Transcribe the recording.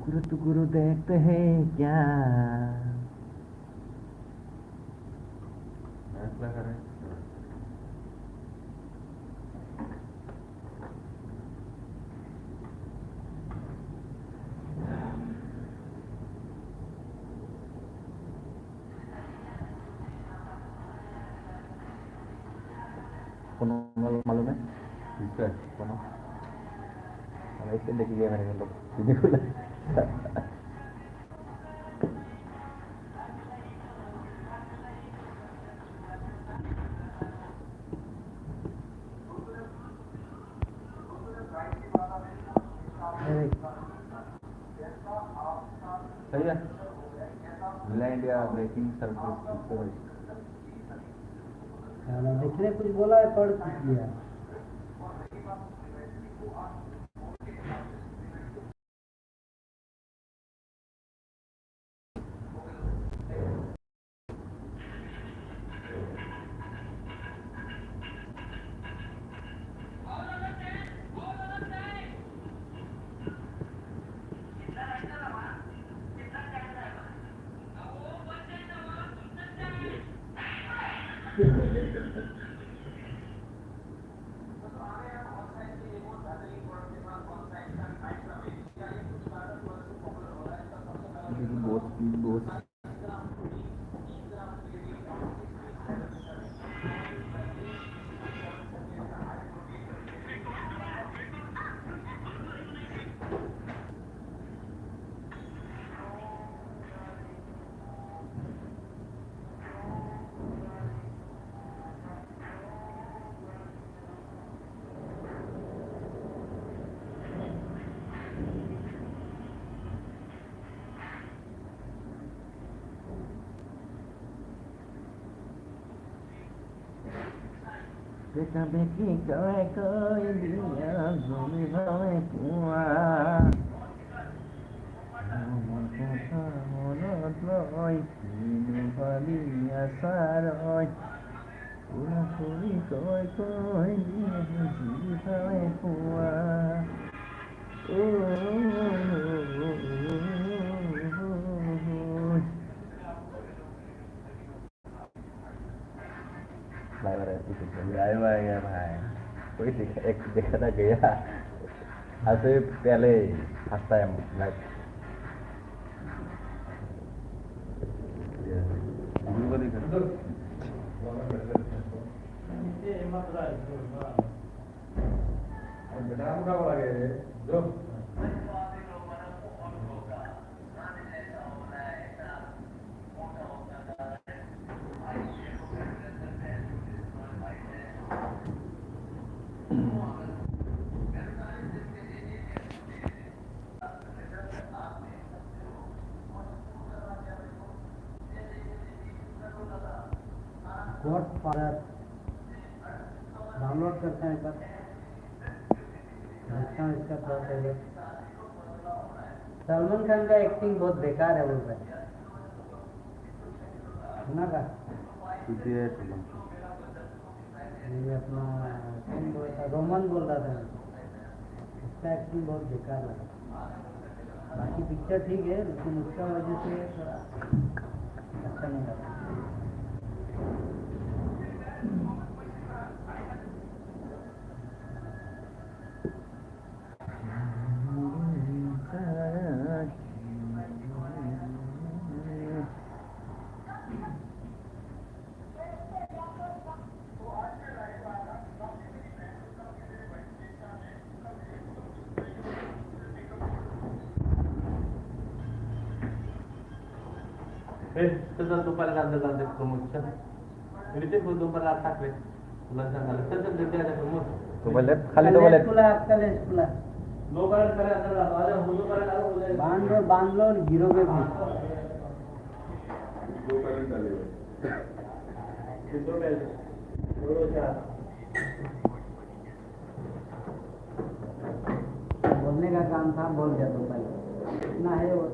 टुकड़ों देखते हैं क्या। ऐसा करें कोनो मालूम है इसका कोनो इससे देखी गया मेरे लोग सीधे बोला सही है जिला इंडिया ब्रेकिंग सर्विस देखने कुछ बोला है पढ़ कुछ दिया बिग बॉस बेटा बेटी कहे कोई दिया घूमी भावे कुआ पूरा कोई कोई कोई दिया घूमी भावे कुआ लाइव आ गया भाई कोई एक देखा था गया आज से पहले first time live godfather download करते हैं सर देखता हूँ इसका थोड़ा पहले सलमान खान का एक्टिंग बहुत बेकार है बोल रहे सुना का ये अपना कौन बोल रहा रोमन बोल रहा था इसका एक्टिंग बहुत बेकार लगा बाकी पिक्चर ठीक है लेकिन उसका वजह से थोड़ा अच्छा नहीं लगा Sudah tumpah lantai promotion. Ini tuh belum pernah tak deh. Bulan tanggal. Tetap dia ada promotion. Toilet खाली टोलेट आपका लेस खुला दो बार करे अंदर आजा हुजूर करे डालो बोले बांध लो और गिरोगे भी दो करे डाले दो में दो चार बोलने का काम था बोल दिया तो पहले इतना है वो